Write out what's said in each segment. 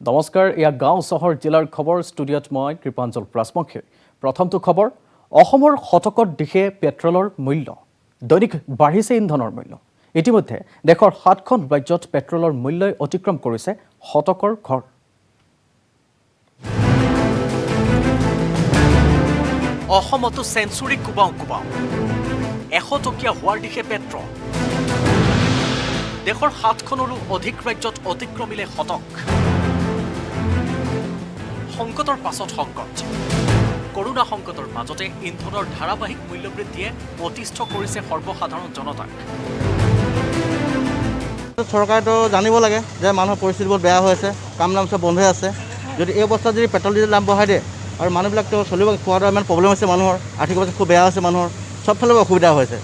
নমস্কাৰ, এয়া গাঁও চহৰ জিলাৰ খবৰ। ষ্টুডিঅ'ত মই কৃপাঞ্জল প্ৰাসমুখী। প্ৰথমটো খবৰ, অসমৰ শতকত দিশে পেট্ৰলৰ মূল্য। দৈনিক বাঢ়িছে ইন্ধনৰ মূল্য। ইতিমধ্যে দেশৰ ৭খন ৰাজ্যত পেট্ৰলৰ মূল্যই অতিক্ৰম কৰিছে শতকৰ ঘৰ। অসমতো চেঞ্চুৰী কুবাওঁ ১০০ টকীয়া হোৱাৰ দিশে পেট্ৰল। দেশৰ ৭খনৰো অধিক ৰাজ্যত অতিক্ৰমিলে শতক। সংকটৰ পাছত সংকট। কৰোনা সংকটৰ মাজতে ইন্ধনৰ ধাৰাবাহিক মূল্যবৃদ্ধিয়ে অতিষ্ঠ কৰিছে সৰ্বসাধাৰণ জনতাক। চৰকাৰেতো জানিব লাগে যে মানুহৰ পৰিস্থিতি বহুত বেয়া হৈ আছে, কাম নাম চব বন্ধ হৈ আছে। যদি এই অৱস্থাত যদি পেট্ৰল ডিজেল দাম বঢ়াই দিয়ে আৰু মানুহবিলাকতো চলিব খোৱাটো ইমান প্ৰব্লেম হৈছে, মানুহৰ আৰ্থিক অৱস্থা খুব বেয়া হৈছে, মানুহৰ চবফালে অসুবিধা হৈছে।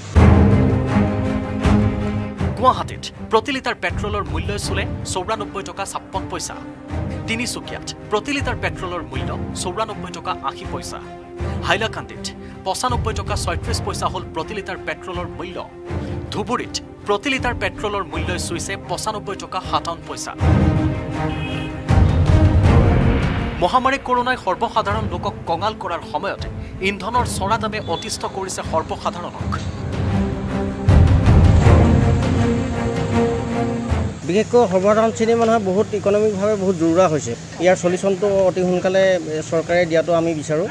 গুৱাহাটীত প্ৰতি লিটাৰ পেট্ৰলৰ মূল্য চলে ৯৪ টকা ৫৬ পইচা। তিনিচুকীয়াত প্ৰতি লিটাৰ পেট্ৰলৰ মূল্য ৯৪ টকা ৮০ পইচা। হাইলাকান্দিত ৯৫ টকা ৩৬ পইচা হ'ল প্ৰতি লিটাৰ পেট্ৰলৰ মূল্য। ধুবুৰীত প্ৰতি লিটাৰ পেট্ৰলৰ মূল্য চুইছে ৯৫ টকা ৫৭ পইচা। মহামাৰী কৰোনাই সৰ্বসাধাৰণ লোকক কঙাল কৰাৰ সময়তে ইন্ধনৰ চৰা দামে অতিষ্ঠ কৰিছে সৰ্বসাধাৰণক। বিশেষকৈ সৰ্বসাধাৰণ শ্ৰেণীৰ মানুহে বহুত ইকনমিকভাৱে বহুত জৰুৰা হৈছে। ইয়াৰ চলিউশ্যনটো অতি সোনকালে চৰকাৰে দিয়াটো আমি বিচাৰোঁ।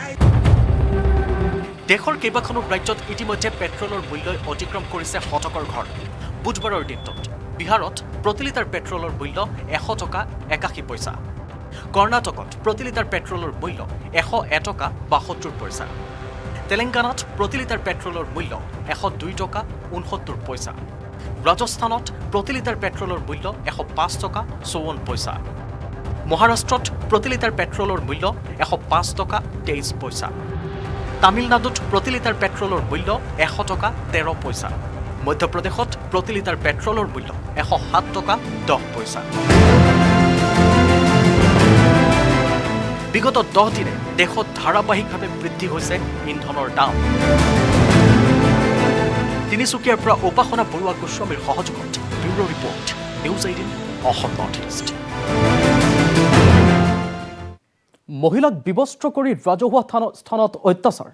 দেশৰ কেইবাখনো ৰাজ্যত ইতিমধ্যে পেট্ৰলৰ মূল্যই অতিক্ৰম কৰিছে শতকৰ ঘৰ। বুধবাৰৰ দিনটোত বিহাৰত প্ৰতি লিটাৰ পেট্ৰলৰ মূল্য ১০০ টকা ৮১ পইচা। কৰ্ণাটকত প্ৰতি লিটাৰ পেট্ৰলৰ মূল্য ১০১ টকা ৭২ পইচা। তেলেংগানাত প্ৰতি লিটাৰ পেট্ৰলৰ মূল্য ১০২ টকা ৬৯ পইচা। ৰাজস্থানত প্ৰতি লিটাৰ পেট্ৰলৰ মূল্য ১০৫ টকা ৫৪ পইচা। মহাৰাষ্ট্ৰত প্ৰতি লিটাৰ পেট্ৰলৰ মূল্য ১০৫ টকা ২৩ পইচা। তামিলনাডুত প্ৰতি লিটাৰ পেট্ৰলৰ মূল্য ১০০ টকা ১৩ পইচা। মধ্যপ্ৰদেশত প্ৰতি লিটাৰ পেট্ৰলৰ মূল্য ১০৭ টকা ১০ পইচা। বিগত ১০ দিনে দেশত ধাৰাবাহিকভাৱে বৃদ্ধি হৈছে ইন্ধনৰ দাম। তিনিচুকীয়াৰ পৰা উপাসনা বৰুৱা গোস্বামীৰ সহযোগত bureau' report, news ১৮ Assam north east. মহিলাক বিবস্ত্ৰ কৰি ৰাজহুৱা স্থানত অত্যাচাৰ।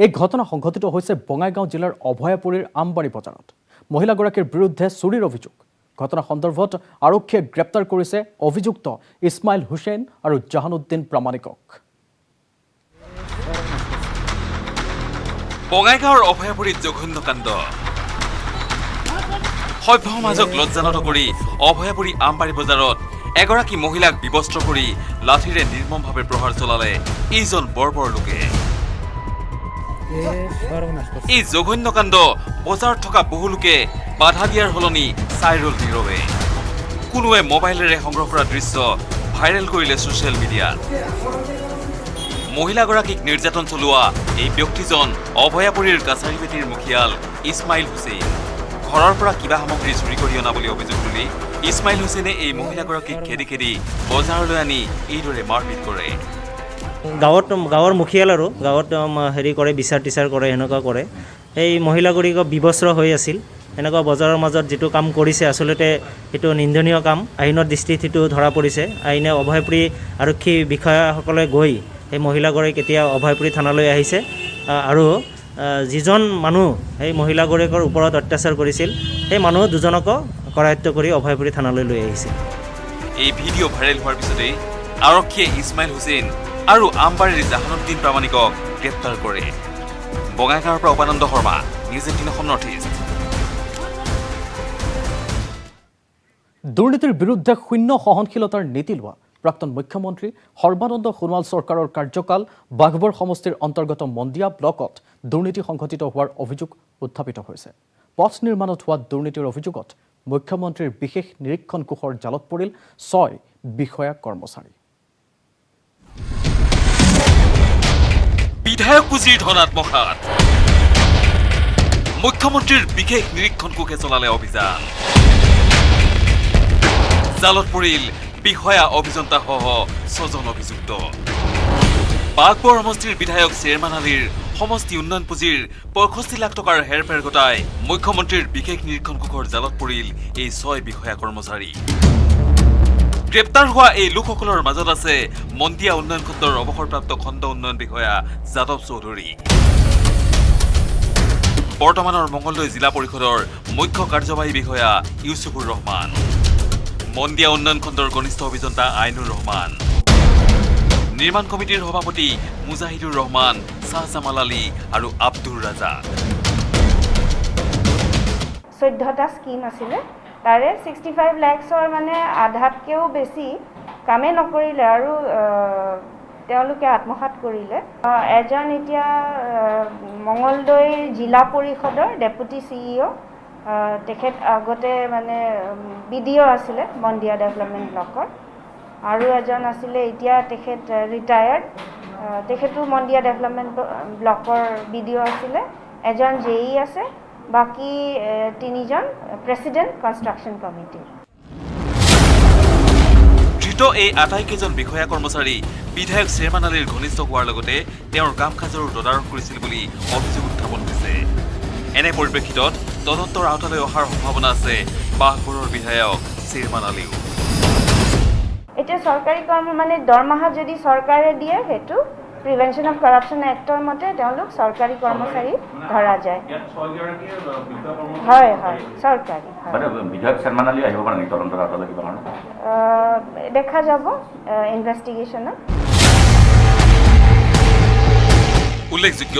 এই ঘটনা সংঘটিত হৈছে বঙাইগাঁও জিলাৰ অভয়াপুৰীৰ আমবাৰী বজাৰত। মহিলাগৰাকীৰ বিৰুদ্ধে চুৰিৰ অভিযোগ। ঘটনা সন্দৰ্ভত আৰক্ষীয়ে গ্ৰেপ্তাৰ কৰিছে অভিযুক্ত ইছমাইল হুছেইন আৰু জাহানুদ্দিন প্ৰামাণিকক। বঙাইগাঁৱৰ অভয়াপুৰীত জঘন্য কাণ্ড। সভ্য সমাজক লজ্জানত কৰি অভয়াপুৰী আমবাৰী বজাৰত এগৰাকী মহিলাক বিবস্ত্ৰ কৰি লাঠিৰে নিৰ্মমভাৱে প্ৰহাৰ চলালে এইজন বৰ্বৰ লোকে। এই জঘন্য কাণ্ড বজাৰত থকা বহু লোকে বাধা দিয়াৰ সলনি চাই ৰল নীৰৱে। কোনোৱে মোবাইলেৰে সংগ্ৰহ কৰা দৃশ্য ভাইৰেল কৰিলে ছ'চিয়েল মিডিয়াত। মহিলাগৰাকীক নিৰ্যাতন চলোৱা এই ব্যক্তিজন অভয়াপুৰীৰ কাছাৰীপেটীৰ মুখিয়াল ইছমাইল হুছেইন। ঘৰৰ পৰা কিবা সামগ্ৰী চুৰি কৰি অনা বুলি অভিযোগ তুলি ইছমাইল হুছেইনে এই মহিলাগৰাকীক খেদি খেদি বজাৰলৈ আনি এইদৰে মাৰপিট কৰে। গাঁৱৰ মুখিয়াল আৰু গাঁৱত হেৰি কৰে, বিচাৰ টিচাৰ কৰে, এনেকুৱা কৰে। এই মহিলাগৰাকীক বিবস্ত্ৰ হৈ আছিল। এনেকুৱা বজাৰৰ মাজত যিটো কাম কৰিছে আচলতে সেইটো নিন্দনীয় কাম। আইনৰ দৃষ্টিত সেইটো ধৰা পৰিছে। আইনে অভয়পুৰী আৰক্ষী বিষয়াসকলে গৈ সেই মহিলাগৰাকীক এতিয়া অভয়পুৰী থানালৈ আহিছে আৰু যিজন মানুহ সেই মহিলাগৰাকীৰ ওপৰত অত্যাচাৰ কৰিছিল সেই মানুহ দুজনকো কৰায়ত্ব কৰি অভয়পুৰী থানালৈ লৈ আহিছে। এই ভিডিঅ' ভাইৰেল হোৱাৰ পিছতেই আৰক্ষীয়ে ইছমাইল হুছেইন আৰু আমবাৰীৰ জাহানুদ্দিন প্ৰামাণিকক গ্ৰেপ্তাৰ কৰে। বঙাইগাঁৱৰ পৰা Upananda Sharma, news ১৮ Assam north east. দুৰ্নীতিৰ বিৰুদ্ধে শূন্য সহনশীলতাৰ নীতি লোৱা প্ৰাক্তন মুখ্যমন্ত্ৰী সৰ্বানন্দ সোণোৱাল চৰকাৰৰ কাৰ্যকাল বাঘবৰ সমষ্টিৰ অন্তৰ্গত মন্দিয়া ব্লকত দুৰ্নীতি সংঘটিত হোৱাৰ অভিযোগ উত্থাপিত হৈছে। পথ নিৰ্মাণত হোৱা দুৰ্নীতিৰ অভিযোগত মুখ্যমন্ত্ৰীৰ বিশেষ নিৰীক্ষণ কোষৰ জালত পৰিল ৬ বিষয়া কৰ্মচাৰী। বিধায়ক পুঁজিৰ ধন আত্মসাৎ। মুখ্যমন্ত্ৰীৰ বিশেষ নিৰীক্ষণ কোষে চলালে অভিযান। জালত পৰিল বিষয়া অভিযন্তা সহ ৬জন অভিযুক্ত। বাঘবৰ সমষ্টিৰ বিধায়ক চেয়াৰমান আলীৰ সমষ্টি উন্নয়ন পুঁজিৰ ৬৫ লাখ টকাৰ হেৰফেৰ ঘটাই মুখ্যমন্ত্ৰীৰ বিশেষ নিৰীক্ষণ কোষৰ জালত পৰিল এই ৬ বিষয়া কৰ্মচাৰী। গ্ৰেপ্তাৰ হোৱা এই লোকসকলৰ মাজত আছে মন্দিয়া উন্নয়ন খণ্ডৰ অৱসৰপ্ৰাপ্ত খণ্ড উন্নয়ন বিষয়া যাদৱ চৌধুৰী, বৰ্তমানৰ মঙ্গলদৈ জিলা পৰিষদৰ মুখ্য কাৰ্যবাহী বিষয়া ইউছুফুৰ ৰহমান, মন্দিয়া উন্নয়ন খণ্ডৰ কনিষ্ঠ অভিযন্তা আইনুৰ ৰহমান, নিৰ্মাণ কমিটিৰ সভাপতি মুজাহিদুৰ ৰহমান, শাহজামাল আলী আৰু আব্দুৰ ৰাজাক। 14টা স্কিম আছিলে, তাৰে 65 লাখৰ মানে আধাতকৈও বেছি কামে নকৰিলে আৰু তেওঁলোকে আত্মসাত কৰিলে। এজন এতিয়া মঙ্গলদৈ জিলা পৰিষদৰ ডেপুটি CEO, তেখেত আগতে মানে BDO আছিলে মন্দিয়া ডেভেলপমেণ্ট ব্লকৰ, আৰু এজন আছিলে এতিয়া তেখেত ৰিটায়াৰ্ড, তেখেতো মন্দিয়া ডেভেলপমেণ্ট ব্লকৰ BDO আছিলে, এজন JE আছে, বাকি 3জন প্ৰেচিডেণ্ট কনষ্ট্ৰাকশ্যন কমিটি। ধৃত এই আটাইকেইজন বিষয়া কৰ্মচাৰী বিধায়ক শ্বেৰমান আলীৰ ঘনিষ্ঠ হোৱাৰ লগতে তেওঁৰ কাম কাজৰো তদাৰক কৰিছিল বুলি অভিযোগ উত্থাপন হৈছে। এনে পৰিপ্ৰেক্ষিতত তদন্তৰ আওতালৈ অহাৰ সম্ভাৱনা আছে বাঘবৰৰ বিধায়ক শ্বেৰমান আলীও। এতিয়া চৰকাৰী কৰ্ম মানে দৰমহা যদি চৰকাৰে দিয়ে, সেইটো প্ৰিভেনশ্যন অফ কৰাপশ্যন এক্টৰ মতে তেওঁলোক চৰকাৰী কৰ্মচাৰী ধৰা যায়। হয় হয়, চৰকাৰী। বিধায়ক শ্বেৰমান আলী আহিব পাৰে নেকি তদন্তৰ আওতালৈ কিবা কাৰণে? দেখা যাব ইনভেষ্টিগেশ্যনত। উল্লেখযোগ্য,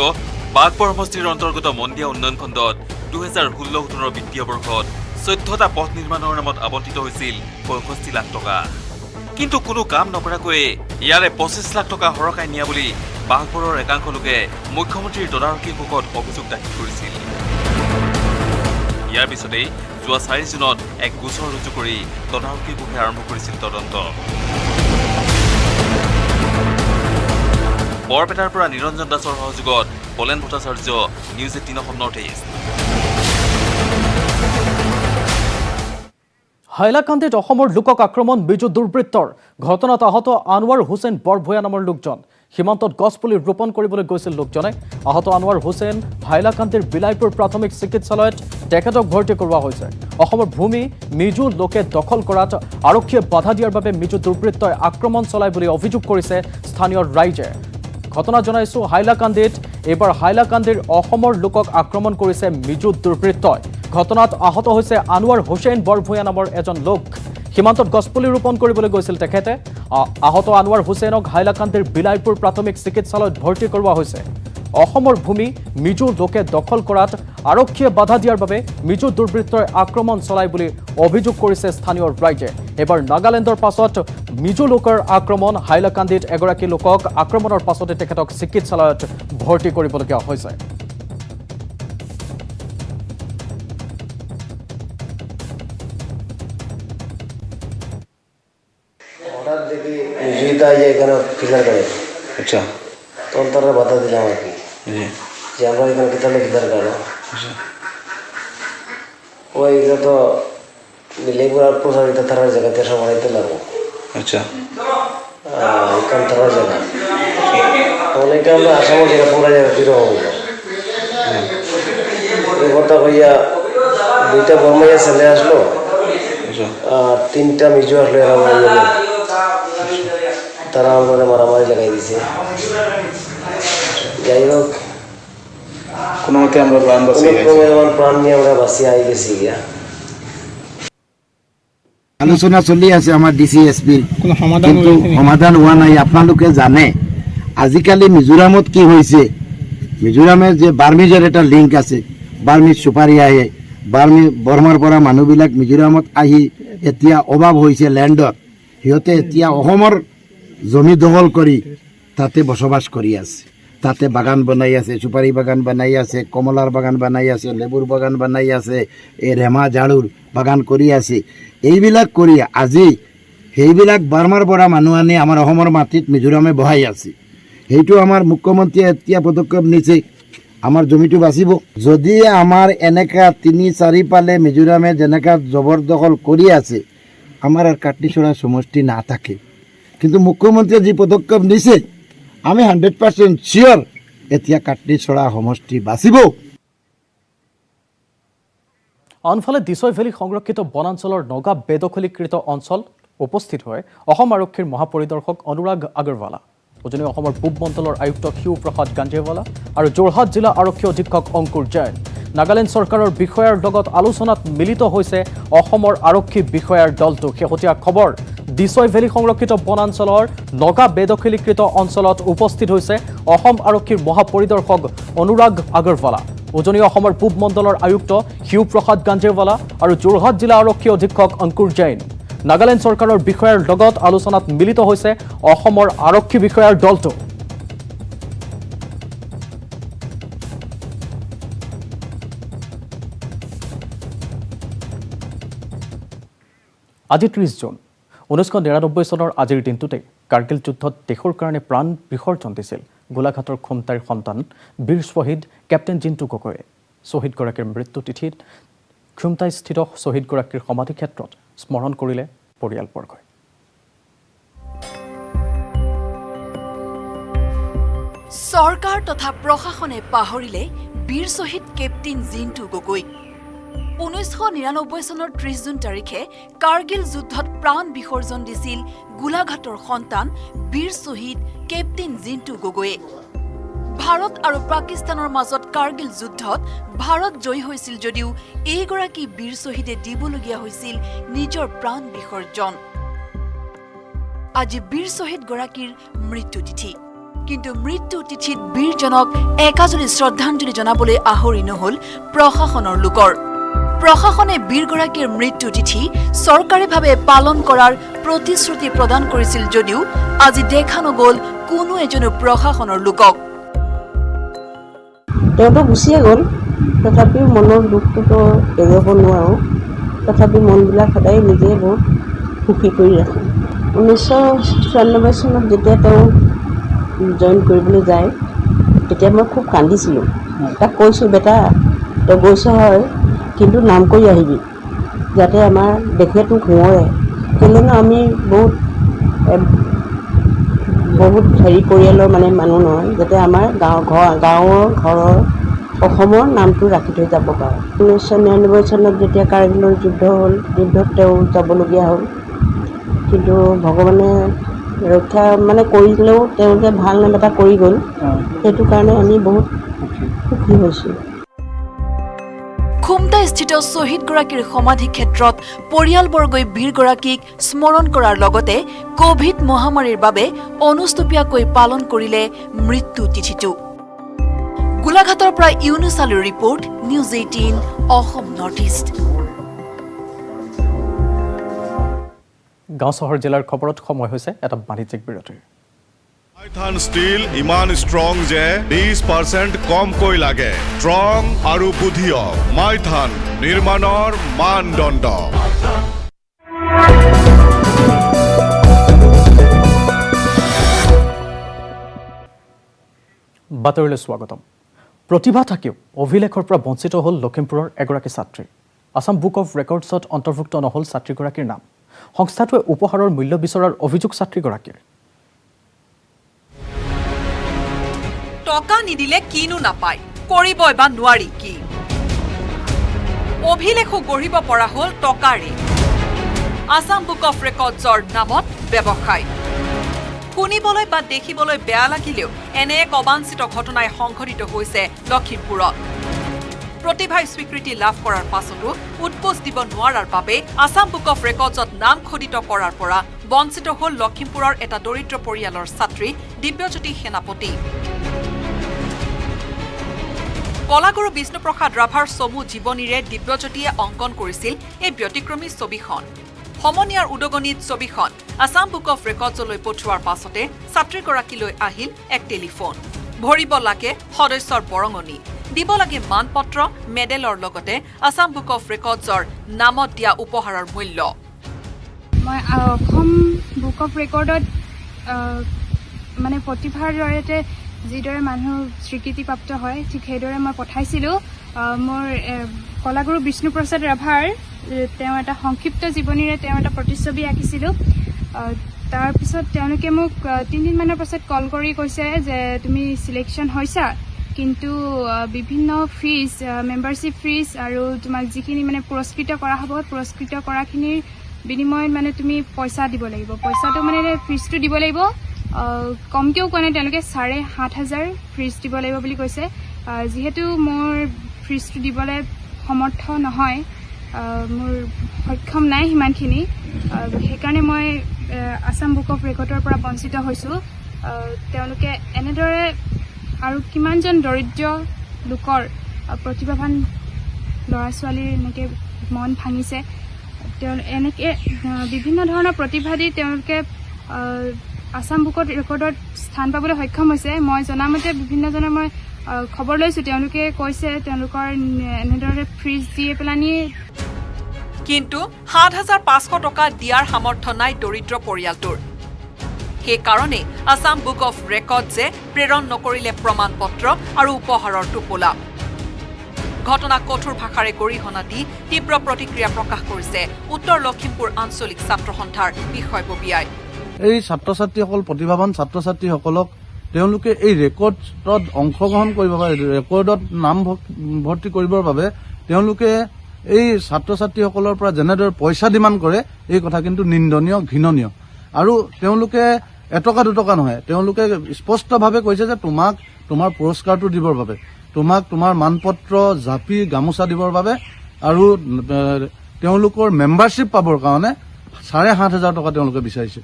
বাঘবৰ সমষ্টিৰ অন্তৰ্গত মন্দিয়া উন্নয়ন খণ্ডত 2016-17 বিত্তীয় বৰ্ষত 14টা পথ নিৰ্মাণৰ নামত আবণ্টিত হৈছিল 65 লাখ টকা। কিন্তু কোনো কাম নকৰাকৈয়ে ইয়াৰে 25 লাখ টকা সৰকাই নিয়া বুলি বাঘবৰৰ একাংশ লোকে মুখ্যমন্ত্ৰীৰ তদাৰকী গোচৰত অভিযোগ দাখিল কৰিছিল। ইয়াৰ পিছতেই যোৱা 4 জুনত এক গোচৰ ৰুজু কৰি তদাৰকী গোচৰে আৰম্ভ কৰিছিল তদন্ত। বৰপেটাৰ পৰা নিৰঞ্জন দাসৰ সহযোগত Balen Bhattacharya, news 18 Assam north east. হাইলাকান্দিত অসমৰ লোকক আক্ৰমণ মিজু দুৰ্বৃত্তৰ। ঘটনাত আহত আনোৱাৰ হুছেইন বৰভূঞা নামৰ লোকজন। সীমান্তত গছপুলি ৰোপণ কৰিবলৈ গৈছিল লোকজনে। আহত আনোৱাৰ হুছেইন হাইলাকান্দিৰ বিলাইপুৰ প্ৰাথমিক চিকিৎসালয়ত তেখেতক ভৰ্তি কৰোৱা হৈছে। অসমৰ ভূমি মিজু লোকে দখল কৰাত আৰক্ষীয়ে বাধা দিয়াৰ বাবে মিজু দুৰ্বৃত্তই আক্ৰমণ চলায় বুলি অভিযোগ কৰিছে স্থানীয় ৰাইজে। ঘটনা জনাইছো হাইলাকান্দিত। এইবাৰ হাইলাকান্দিৰ অসমৰ লোকক আক্ৰমণ কৰিছে মিজু দুৰ্বৃত্তই। ঘটনাত আহত হৈছে আনোৱাৰ হুছেইন বৰভূঞা নামৰ এজন লোক। সীমান্তত গছপুলি ৰোপণ কৰিবলৈ গৈছিল তেখেতে। আহত আনোৱাৰ হুছেইনক হাইলাকান্দিৰ বিলাইপুৰ প্ৰাথমিক চিকিৎসালয়ত ভৰ্তি কৰোৱা হৈছে। অসমৰ ভূমি মিজু লোকে দখল কৰাত আৰক্ষীয়ে বাধা দিয়াৰ বাবে মিজু দুৰ্বৃত্তই আক্ৰমণ চলায় বুলি অভিযোগ কৰিছে স্থানীয় ৰাইজে। এবাৰ নাগালেণ্ডৰ পাছত মিজু লোকৰ আক্ৰমণ। হাইলাকান্দিত এগৰাকী লোকক আক্ৰমণৰ পাছতে তেখেতক চিকিৎসালয়ত ভৰ্তি কৰিবলগীয়া হৈছে। হঠাৎ দেখি মিজুইটা এখানে ফিলার করে। আচ্ছা, তখন তারা বাধা দিলাম আর কি, যে আমরা এখানে কিতালে ফিলার করে। ওই এগুলো তো লেবুর আর প্রসারিত থাকার জায়গাতে সব বাড়াইতে লাগবো। আচ্ছা, এখান থাকার জায়গা তখন এটা আমরা আসামও জায়গা পুরা জায়গা ফিরে হবো। এই কথা হইয়া 2টা বর্মাইয়া ছেলে আসলো আর 3টা মিজু আসলো। এরা তারা আমাদের মারামারি লাগাই দিছে। যাই হোক, কোনো মতে আমরা প্রাণ নিয়ে আমরা বাঁচিয়ে আই গেছি গিয়া। আলোচনা চলি আছে আমাৰ DCSPৰ, কিন্তু সমাধান হোৱা নাই। আপোনালোকে জানে আজিকালি মিজোৰামত কি হৈছে? মিজোৰামে যে বাৰ্মিজৰ এটা লিংক আছে, বাৰ্মিজ চুপাৰী আহে, বৰ্মাৰ পৰা মানুহবিলাক মিজোৰামত আহি এতিয়া অভাৱ হৈছে লেণ্ডৰ। সিহঁতে এতিয়া অসমৰ জমি দখল কৰি তাতে বসবাস কৰি আছে। তাতে বাগান বনাই আছে, চুপাৰী বাগান বনাই আছে, কমলাৰ বাগান বনাই আছে, লেবুৰ বাগান বনাই আছে, এই ৰেমা ঝাৰুৰ বাগান কৰি আছে। এইবিলাক কৰি আজি সেইবিলাক বাৰ্মাৰ পৰা মানুহ আনি আমাৰ অসমৰ মাটিত মিজোৰামে বহাই আছে। সেইটো আমাৰ মুখ্যমন্ত্ৰীয়ে এতিয়া পদক্ষেপ নিছে, আমাৰ জমিটো বাচিব। যদি আমাৰ এনেকা 3-4 পালে মিজোৰামে যেনেকা জবৰদখল কৰি আছে, আমাৰ আৰ কাটলিছড়া সমষ্টি না থাকে। কিন্তু মুখ্যমন্ত্ৰীয়ে যি পদক্ষেপ নিছে, আমি 100% চিয়ৰ এতিয়া কাটলিছড়া সমষ্টি বাচিব। আনফালে দিছৈ ভেলী সংৰক্ষিত বনাঞ্চলৰ নগা বেদখলীকৃত অঞ্চল উপস্থিত হয় অসম আৰক্ষীৰ মহাপৰিদৰ্শক অনুৰাগ আগৰৱালা, উজনি অসমৰ পূব মণ্ডলৰ আয়ুক্ত শিৱ প্ৰসাদ গাঞ্জেৱালা আৰু যোৰহাট জিলা আৰক্ষী অধীক্ষক অংকুৰ জৈন। নাগালেণ্ড চৰকাৰৰ বিষয়াৰ লগত আলোচনাত মিলিত হৈছে অসমৰ আৰক্ষী বিষয়াৰ দলটো। শেহতীয়া খবৰ, দিছৈ ভেলী সংৰক্ষিত বনাঞ্চলৰ নগা বেদখলীকৃত অঞ্চলত উপস্থিত হৈছে অসম আৰক্ষীৰ মহাপৰিদৰ্শক অনুৰাগ আগৰৱালা, উজনি অসমৰ পূব মণ্ডলৰ আয়ুক্ত শিৱ প্ৰসাদ গাঞ্জেৱালা আৰু যোৰহাট জিলা আৰক্ষী অধীক্ষক অংকুৰ জৈন। নাগালেণ্ড চৰকাৰৰ বিষয়াৰ লগত আলোচনাত মিলিত হৈছে অসমৰ আৰক্ষী বিষয়াৰ দলটো। আজি 30 জুন 1999 চনৰ আজিৰ দিনটোতে কাৰ্গিল যুদ্ধত দেশৰ কাৰণে প্ৰাণ বিসৰ্জন দিছিল গোলাঘাটৰ খুমটাইৰ সন্তান বীৰ শ্বহীদ কেপ্টেইন জিন্তু গগৈয়ে। শ্বহীদগৰাকীৰ মৃত্যু তিথিত খুমটাইস্থিত শ্বহীদগৰাকীৰ সমাধি ক্ষেত্ৰত স্মৰণ কৰিলে পৰিয়ালবৰ্গই। চৰকাৰ তথা প্ৰশাসনে পাহৰিলে বীৰ শ্বহীদ কেপ্টেইন জিন্তু গগৈক। 1999 চনৰ 30 জুন তাৰিখে কাৰ্গিল যুদ্ধত প্ৰাণ বিসৰ্জন দিছিল গোলাঘাটৰ সন্তান বীৰ শ্বহীদ কেপ্টেইন জিন্তু গগৈয়ে। ভাৰত আৰু পাকিস্তানৰ মাজত কাৰ্গিল যুদ্ধত ভাৰত জয়ী হৈছিল যদিও এইগৰাকী বীৰ শ্বহীদে দিবলগীয়া হৈছিল নিজৰ প্ৰাণ বিসৰ্জন। আজি বীৰ শ্বহীদগৰাকীৰ মৃত্যু তিথি, কিন্তু মৃত্যু তিথিত বীৰজনক একাজলি শ্ৰদ্ধাঞ্জলি জনাবলৈ আহৰি নহল প্ৰশাসনৰ লোকৰ। প্ৰশাসনে বীৰগৰাকীৰ মৃত্যু তিথি চৰকাৰীভাৱে পালন কৰাৰ প্ৰতিশ্ৰুতি প্ৰদান কৰিছিল যদিও আজি দেখা নগ'ল কোনো এজনো প্ৰশাসনৰ লোকক। তেওঁতো গুচিয়ে গ'ল, তথাপিও মনৰ দুখটোতো এৰিব নোৱাৰোঁ। তথাপি মনবিলাক সদায় নিজে বহুত সুখী কৰি ৰাখে। 1994 চনত যেতিয়া তেওঁ জইন কৰিবলৈ যায়, তেতিয়া মই খুব কান্দিছিলোঁ। তাক কৈছোঁ, বেটা তই গৈছ হয়, কিন্তু নাম কৰি আহিবি, যাতে আমাৰ দেশে তোক সোঁৱৰে। কেলেনো আমি বহুত হেৰি পৰিয়ালৰ মানুহ নহয়, যাতে আমাৰ গাঁৱৰ ঘৰৰ অসমৰ নামটো ৰাখি থৈ যাব পাৰে। 1999 চনত যেতিয়া কাৰ্গিলৰ যুদ্ধ হ'ল, যুদ্ধত তেওঁ যাবলগীয়া হ'ল, কিন্তু ভগৱানে ৰক্ষা কৰিলেও তেওঁ যে ভাল নাম এটা কৰি গ'ল, সেইটো কাৰণে আমি বহুত সুখী হৈছোঁ। খুমটাইস্থিত শ্বহীদগৰাকীৰ সমাধি ক্ষেত্ৰত পৰিয়ালবৰ্গই বীৰগৰাকীক স্মৰণ কৰাৰ লগতে কোভিড মহামাৰীৰ বাবে অনুষ্টুপীয়াকৈ পালন কৰিলে মৃত্যু তিথিটো। গোলাঘাটৰ পৰা ইউনুছ আলীৰ report, news 18 Assam north east. গাঁও চহৰ জিলাৰ খবৰত সময় হৈছে এটা বাণিজ্যিক বিৰতিৰ। মাইথান ষ্টীল ইমান ষ্ট্ৰং যে 20% কমকৈ লাগে। ষ্ট্ৰং আৰু বুদ্ধিয় মাইথান নিৰ্মাণৰ মানদণ্ড। বাতৰিলৈ স্বাগতম। প্ৰতিভা থাকিও অভিলেখৰ পৰা বঞ্চিত হ'ল লখিমপুৰৰ এগৰাকী ছাত্ৰী। আছাম বুক অৱ ৰেকৰ্ডছত অন্তৰ্ভুক্ত নহ'ল ছাত্ৰীগৰাকীৰ নাম। সংস্থাটোৱে উপহাৰৰ মূল্য বিচৰাৰ অভিযোগ ছাত্ৰীগৰাকীৰ। টকা নিদিলে কিনো নাপায়, কৰিবই বা নোৱাৰি কি? অভিলেখো গঢ়িব পৰা হ'ল টকাৰে। আছাম বুক অফ ৰেকৰ্ডছৰ নামত ব্যৱসায়। শুনিবলৈ বা দেখিবলৈ বেয়া লাগিলেও এনে এক অবাঞ্ছিত ঘটনাই সংঘটিত হৈছে লখিমপুৰত। প্ৰতিভাই স্বীকৃতি লাভ কৰাৰ পাছতো উৎপোচ দিব নোৱাৰাৰ বাবে আছাম বুক অফ ৰেকৰ্ডছত নাম খোদিত কৰাৰ পৰা বঞ্চিত হ'ল লখিমপুৰৰ এটা দৰিদ্ৰ পৰিয়ালৰ ছাত্ৰী দিব্যজ্যোতি সেনাপতি। কলাগুৰু বিষ্ণুপ্ৰসাদ ৰাভাৰ চমু জীৱনীৰে দিব্যজ্যোতিয়ে অংকন কৰিছিল এই ব্যতিক্ৰমী ছবিখন। সমনীয়াৰ উদগনিত ছবিখন আছাম বুক অফ ৰেকৰ্ডছলৈ পঠোৱাৰ পাছতে ছাত্ৰীগৰাকীলৈ আহিল এক টেলিফোন। ভৰিব লাগে সদস্যৰ বৰঙণি, দিব লাগে মানপত্ৰ, মেডেলৰ লগতে আছাম বুক অফ ৰেকৰ্ডছৰ নামত দিয়া উপহাৰৰ মূল্য। মই অসম বুক অফ ৰেকৰ্ডত প্ৰতিভাৰ জৰিয়তে যিদৰে মানুহ স্বীকৃতিপ্ৰাপ্ত হয়, ঠিক সেইদৰে মই পঠাইছিলোঁ মোৰ কলাগুৰু বিষ্ণুপ্ৰসাদ ৰাভাৰ তেওঁ এটা সংক্ষিপ্ত জীৱনীৰে তেওঁ এটা প্ৰতিচ্ছবি আঁকিছিলোঁ। তাৰপিছত তেওঁলোকে মোক 3 দিনমানৰ পাছত কল কৰি কৈছে যে তুমি ছিলেকশ্যন হৈছা, কিন্তু বিভিন্ন ফিজ, মেম্বাৰশ্বিপ ফিজ আৰু তোমাক যিখিনি পুৰস্কৃত কৰা হ'ব, পুৰস্কৃত কৰাখিনিৰ বিনিময়ত মানে তুমি পইচা দিব লাগিব পইচাটো মানে ফ্ৰিজটো দিব লাগিব কমকেও কোৱা নাই তেওঁলোকে 7,500 ফ্ৰিজ দিব লাগিব বুলি কৈছে যিহেতু মোৰ ফ্ৰিজটো দিবলৈ সমৰ্থ নহয় মোৰ সক্ষম নাই সিমানখিনি সেইকাৰণে মই আসাম বুক অফ ৰেকৰ্ডৰ পৰা বঞ্চিত হৈছোঁ তেওঁলোকে এনেদৰে আৰু কিমানজন দৰিদ্ৰ লোকৰ প্ৰতিভাৱান ল'ৰা ছোৱালীৰ এনেকৈ মন ভাঙিছে এনেকৈ বিভিন্ন ধৰণৰ প্ৰতিভা দি তেওঁলোকে আসাম বুক ৰেকৰ্ডত স্থান পাবলৈ সক্ষম হৈছে মই জনামতে বিভিন্নজনৰ মই খবৰ লৈছোঁ তেওঁলোকে কৈছে তেওঁলোকৰ এনেদৰে ফ্ৰিজ দিয়ে পেলানি কিন্তু 7,500 টকা দিয়াৰ সামৰ্থ্য নাই দৰিদ্ৰ পৰিয়ালটোৰ সেইকাৰণে আসাম বুক অফ ৰেকৰ্ডছে প্ৰেৰণ নকৰিলে প্ৰমাণপত্ৰ আৰু উপহাৰৰ টোপোলা ঘটনাক কঠোৰ ভাষাৰে গৰিহণা দি তীব্ৰ প্ৰতিক্ৰিয়া প্ৰকাশ কৰিছে উত্তৰ লখিমপুৰ আঞ্চলিক ছাত্ৰ সন্থাৰ বিষয়ববীয়াই এই ছাত্ৰ ছাত্ৰীসকল প্ৰতিভাৱান ছাত্ৰ ছাত্ৰীসকলক তেওঁলোকে এই ৰেকৰ্ডত অংশগ্ৰহণ কৰিবৰ বাবে ৰেকৰ্ডত নাম ভৰ্তি কৰিবৰ বাবে তেওঁলোকে এই ছাত্ৰ ছাত্ৰীসকলৰ পৰা যেনেদৰে পইচা ডিমাণ্ড কৰে এই কথা কিন্তু নিন্দনীয় ঘৃণনীয় আৰু তেওঁলোকে এটকা দুটকা নহয় তেওঁলোকে স্পষ্টভাৱে কৈছে যে তোমাক তোমাৰ পুৰস্কাৰটো দিবৰ বাবে তোমাক তোমাৰ মানপত্ৰ জাপি গামোচা দিবৰ বাবে আৰু তেওঁলোকৰ মেম্বাৰশ্বিপ পাবৰ কাৰণে 7,500 টকা তেওঁলোকে বিচাৰিছে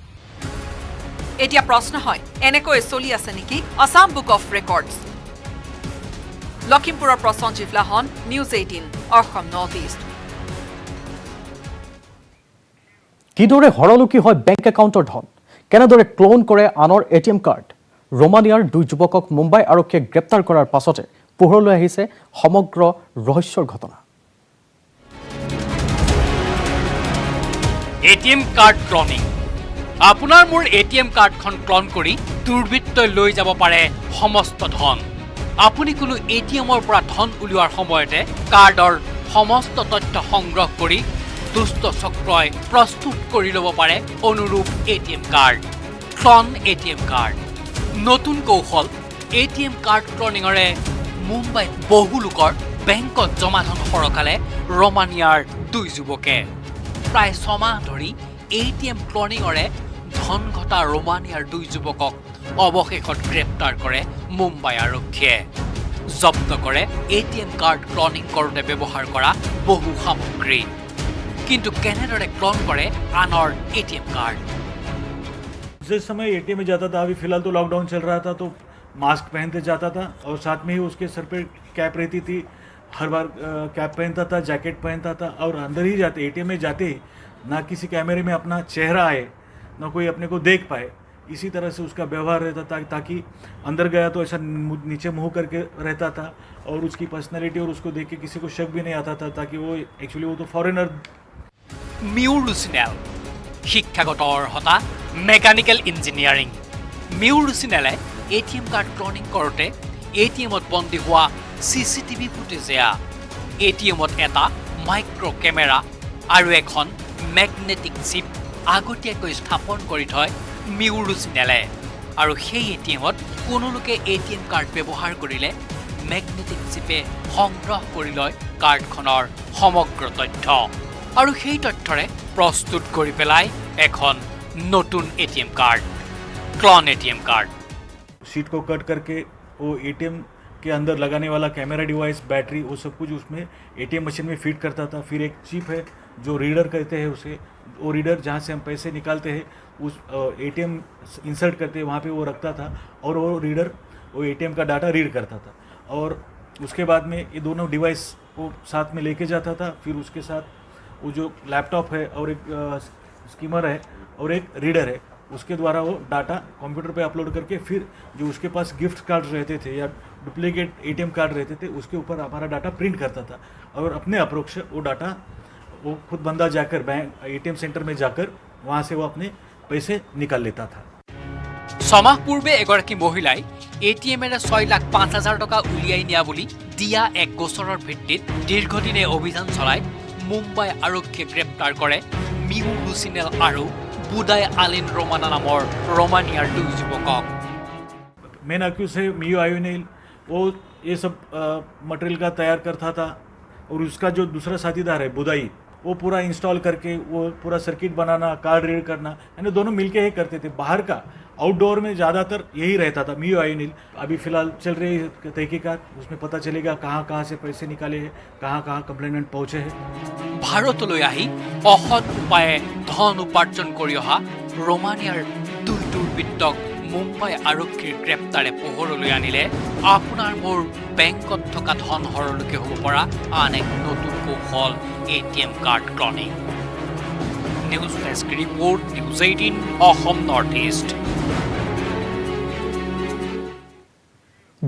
এতিয়া প্ৰশ্ন হয় এনেকৈ চলি আছে নেকি আসাম বুক অফ ৰেকৰ্ডছ লখিমপুৰৰ প্ৰসঞ্জীৱ লাহন নিউজ 18 অসম নৰ্থ ইষ্ট কিদৰে হৰলুকি হয় বেংক একাউণ্টৰ ধন কেনেদৰে ক্লোন কৰে আনৰ এটিএম কাৰ্ড ৰোমানিয়াৰ 2 যুৱকক মুম্বাই আৰক্ষীয়ে গ্ৰেপ্তাৰ কৰাৰ পাছতে পোহৰলৈ আহিছে সমগ্ৰ ৰহস্যৰ ঘটনা এটিএম কাৰ্ড ক্লনিং আপোনাৰ মোৰ এটিএম কাৰ্ডখন ক্লন কৰি দুৰ্বৃত্তই লৈ যাব পাৰে সমস্ত ধন আপুনি কোনো এটিএমৰ পৰা ধন উলিওৱাৰ সময়তে কাৰ্ডৰ সমস্ত তথ্য সংগ্ৰহ কৰি দুষ্ট চক্ৰই প্ৰস্তুত কৰি ল'ব পাৰে অনুৰূপ এটিএম কাৰ্ড ক্লন এটিএম কাৰ্ড নতুন কৌশল এটিএম কাৰ্ড ক্লনিঙৰে মুম্বাইত বহু লোকৰ বেংকত জমা ধন সৰকালে ৰোমানিয়াৰ 2 যুৱকে প্ৰায় 6 মাহ ধৰি এটিএম ক্লনিঙৰে ধন ঘটা ৰোমানিয়াৰ 2 যুৱকক অৱশেষত গ্ৰেপ্তাৰ কৰে মুম্বাই আৰক্ষীয়ে জব্দ কৰে এটিএম কাৰ্ড ক্লনিং কৰোঁতে ব্যৱহাৰ কৰা বহু সামগ্ৰী কিন্তু কেনেদৰে ক্লন কৰে আনৰ एटीएम कार्ड जिस समय एटीएम में जाता था अभी फिलहाल तो लॉकडाउन चल रहा था तो मास्क पहनते जाता था और साथ में ही उसके सर पे कैप रहती थी हर बार कैप पहनता था जैकेट पहनता था और अंदर ही जाते एटीएम में जाते ही ना किसी कैमरे में अपना चेहरा आए ना कोई अपने को देख पाए इसी तरह से उसका व्यवहार रहता था ताकि अंदर गया तो ऐसा नीचे मुँह करके रहता था और उसकी पर्सनैलिटी और उसको देख के किसी को शक भी नहीं आता था ताकि वो एक्चुअली वो तो फॉरेनर মিউৰুচিনেল শিক্ষাগত অৰ্হতা মেকানিকেল ইঞ্জিনিয়াৰিং মিউৰুচিনেলে এটিএম কাৰ্ড ক্লনিং কৰোঁতে এটিএমত বন্দী হোৱা চিচিটিভি ফুটেজেয়া এটিএমত এটা মাইক্ৰ' কেমেৰা আৰু এখন মেগনেটিক চিপ আগতীয়াকৈ স্থাপন কৰি থয় মিউৰুচিনেলে আৰু সেই এটিএমত কোনো লোকে এটিএম কাৰ্ড ব্যৱহাৰ কৰিলে মেগনেটিক চিপে সংগ্ৰহ কৰি লয় কাৰ্ডখনৰ সমগ্ৰ তথ্য और সেই তথ্যৰে প্ৰস্তুত কৰি পেলাই এখন নতুন ATM card clone ATM card sheet को कट करके वो एटीएम के अंदर लगाने वाला कैमरा डिवाइस बैटरी वो सब कुछ उसमें एटीएम मशीन में फिट करता था फिर एक चिप है जो रीडर कहते हैं उसे वो रीडर जहाँ से हम पैसे निकालते हैं उस एटीएम इंसर्ट करते हैं वहाँ पे वो रखता था और वो रीडर वो एटीएम का डाटा रीड करता था और उसके बाद में ये दोनों डिवाइस वो साथ में लेके जाता था फिर उसके साथ वो जो लैपटॉप है और एक स्कीमर है और एक रीडर है उसके द्वारा वो डाटा कंप्यूटर पे अपलोड करके फिर जो उसके पास गिफ्ट कार्ड रहते थे या डुप्लीकेट एटीएम कार्ड रहते थे उसके ऊपर हमारा डाटा प्रिंट करता था और अपने अप्रोक्ष वो डाटा वो खुद बंदा जाकर बैंक एटीएम सेंटर में जाकर वहाँ से वो अपने पैसे निकाल लेता था ছমাহ পূৰ্বে এগৰাকী মহিলাই এটিএমেৰে 6,05,000 টকা উলিয়াই নিয়া বুলি দিয়া এক গোচৰৰ ভিত্তিত দীৰ্ঘদিনে অভিযান চলাই মুম্বাই আৰক্ষীয়ে গ্ৰেপ্তাৰ কৰে মিউৰুচিনেল আৰু বুদাই আলিন रोमाना नाমৰ रोमानियार 2 যুৱকক मेन एक्यूज है मियो आयोनिल वो ये सब मटेरियल का तैयार करता था और उसका जो दूसरा साथीदार है बुदाई वो पूरा इंस्टॉल करके वो पूरा सर्किट बनाना, कार्ड रीड करना, यानी दोनों मिलके ही करते थे। बाहर का आउटडोर में ज़्यादातर यही रहता था। मियो आईनिल अभी फिलहाल चल रही तहकीकात, उसमें पता चलेगा कहाँ कहाँ से पैसे निकाले हैं, कहाँ कहाँ कंप्लेनेंट पहुँचे हैं। ভাৰতলৈ আহি অসৎ উপায়ে ধন উপাৰ্জন কৰি অহা ৰোমানিয়াৰ দুই দুৰ্বৃত্তক মুম্বাই আৰক্ষীৰ গ্ৰেপ্তাৰে পোহৰলৈ আনিলে আপোনাৰ মোৰ বেংকত থকা ধন হৰলৈকে হ'ব পৰা আন এক নতুন কৌশল ATM card cloning. News desk report, news 18 Assam north east.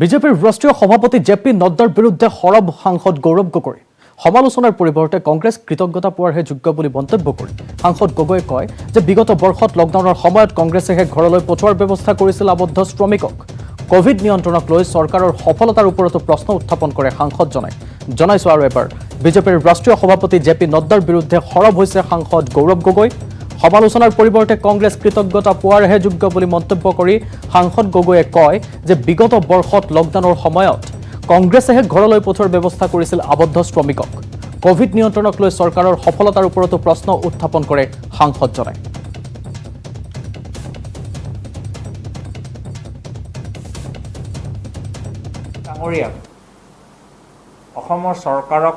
বিজেপিৰ ৰাষ্ট্ৰীয় সভাপতি JP নড্ডাৰ বিৰুদ্ধে সৰব সাংসদ গৌৰৱ গগৈ সমালোচনাৰ পৰিৱৰ্তে কংগ্ৰেছ কৃতজ্ঞতা পোৱাৰহে যোগ্য বুলি মন্তব্য কৰি সাংসদ গগৈয়ে কয় যে বিগত বৰ্ষত লকডাউনৰ সময়ত কংগ্ৰেছেহে ঘৰলৈ পঠোৱাৰ ব্যৱস্থা কৰিছিল আবদ্ধ শ্ৰমিকক। কোভিড নিয়ন্ত্ৰণক লৈ চৰকাৰৰ সফলতাৰ ওপৰতো প্ৰশ্ন উত্থাপন কৰে সাংসদজনে। জনাইছো আৰু এবাৰ বিজেপিৰ ৰাষ্ট্ৰীয় সভাপতি JP নড্ডাৰ বিৰুদ্ধে সৰব হৈছে সাংসদ গৌৰৱ গগৈ। সমালোচনাৰ পৰিৱৰ্তে কংগ্ৰেছ কৃতজ্ঞতা পোৱাৰহে যোগ্য বুলি মন্তব্য কৰি সাংসদ গগৈয়ে কয় যে বিগত বৰ্ষত লকডাউনৰ সময়ত কংগ্ৰেছেহে ঘৰলৈ পঠোৱাৰ ব্যৱস্থা কৰিছিল আবদ্ধ শ্ৰমিকক। কোভিড নিয়ন্ত্ৰণক লৈ চৰকাৰৰ সফলতাৰ ওপৰতো প্ৰশ্ন উত্থাপন কৰে সাংসদজনে। ডাঙৰীয়াক অসমৰ চৰকাৰক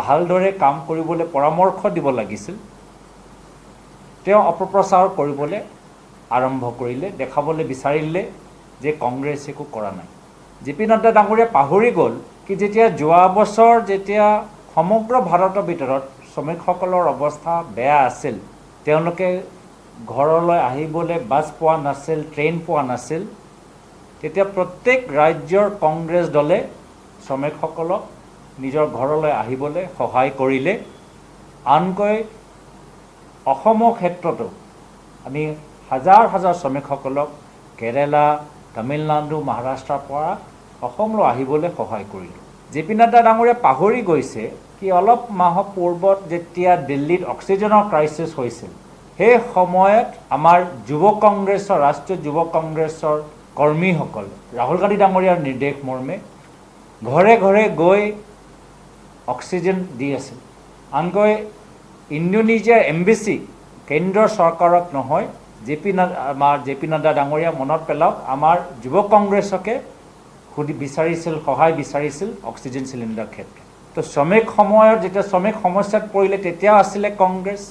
ভালদৰে কাম কৰিবলৈ পৰামৰ্শ দিব লাগিছিল। তেওঁ অপপ্ৰচাৰ কৰিবলৈ আৰম্ভ কৰিলে, দেখাবলৈ বিচাৰিলে যে কংগ্ৰেছ একো কৰা নাই। JP নড্ডা ডাঙৰীয়া পাহৰি গ'ল কি যেতিয়া যোৱা বছৰ যেতিয়া সমগ্ৰ ভাৰতৰ ভিতৰত শ্ৰমিকসকলৰ অৱস্থা বেয়া আছিল, তেওঁলোকে ঘৰলৈ আহিবলৈ বাছ পোৱা নাছিল, ট্ৰেইন পোৱা নাছিল, তেতিয়া প্ৰত্যেক ৰাজ্যৰ কংগ্ৰেছ দলে শ্ৰমিকসকলক নিজৰ ঘৰলৈ আহিবলৈ সহায় কৰিলে। আনকৈ অসমৰ ক্ষেত্ৰতো আমি হাজাৰ হাজাৰ শ্ৰমিকসকলক কেৰেলা, তামিলনাডু, মহাৰাষ্ট্ৰৰ পৰা অসমলৈ আহিবলৈ সহায় কৰিলোঁ। JP নড্ডা ডাঙৰীয়া পাহৰি গৈছে কি অলপ মাহৰ পূৰ্বত যেতিয়া দিল্লীত অক্সিজেনৰ ক্ৰাইচিছ হৈছিল, সেই সময়ত আমাৰ যুৱ কংগ্ৰেছৰ, ৰাষ্ট্ৰীয় যুৱ কংগ্ৰেছৰ কৰ্মীসকল ৰাহুল গান্ধী ডাঙৰীয়াৰ নিৰ্দেশ মৰ্মে ঘৰে ঘৰে গৈ অক্সিজেন দি আছিল। আনকৈ ইণ্ডোনেছিয়াৰ এম্বেচি কেন্দ্ৰৰ চৰকাৰক নহয়, আমাৰ JP নড্ডা ডাঙৰীয়া মনত পেলাওক, আমাৰ যুৱ কংগ্ৰেছকে বিচাৰিছিল, সহায় বিচাৰিছিল অক্সিজেন চিলিণ্ডাৰ ক্ষেত্ৰত। তো শ্ৰমিক সময়ত যেতিয়া শ্ৰমিক সমস্যাত পৰিলে তেতিয়া আছিলে কংগ্ৰেছ।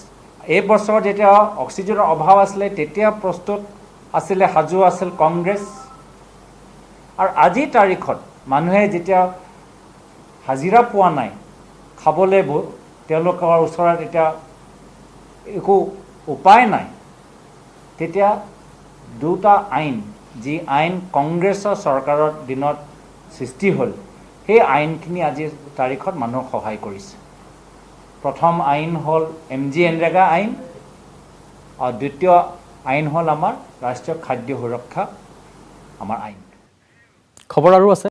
এই বছৰ যেতিয়া অক্সিজেনৰ অভাৱ আছিলে তেতিয়া প্ৰস্তুত আছিলে, সাজু আছিল কংগ্ৰেছ। আৰু আজিৰ তাৰিখত মানুহে যেতিয়া হাজিৰা পোৱা নাই, খাবলৈ তেওঁলোকৰ ওচৰত এতিয়া একো উপায় নাই, তেতিয়া দুটা আইন, যি আইন কংগ্ৰেছৰ চৰকাৰৰ দিনত সৃষ্টি হ'ল, সেই আইনখিনি আজিৰ তাৰিখত মানুহক সহায় কৰিছে। প্ৰথম আইন হ'ল MG এনৰেগা আইন, আৰু দ্বিতীয় আইন হ'ল আমাৰ ৰাষ্ট্ৰীয় খাদ্য সুৰক্ষা আমাৰ আইন। খবৰ আৰু আছে।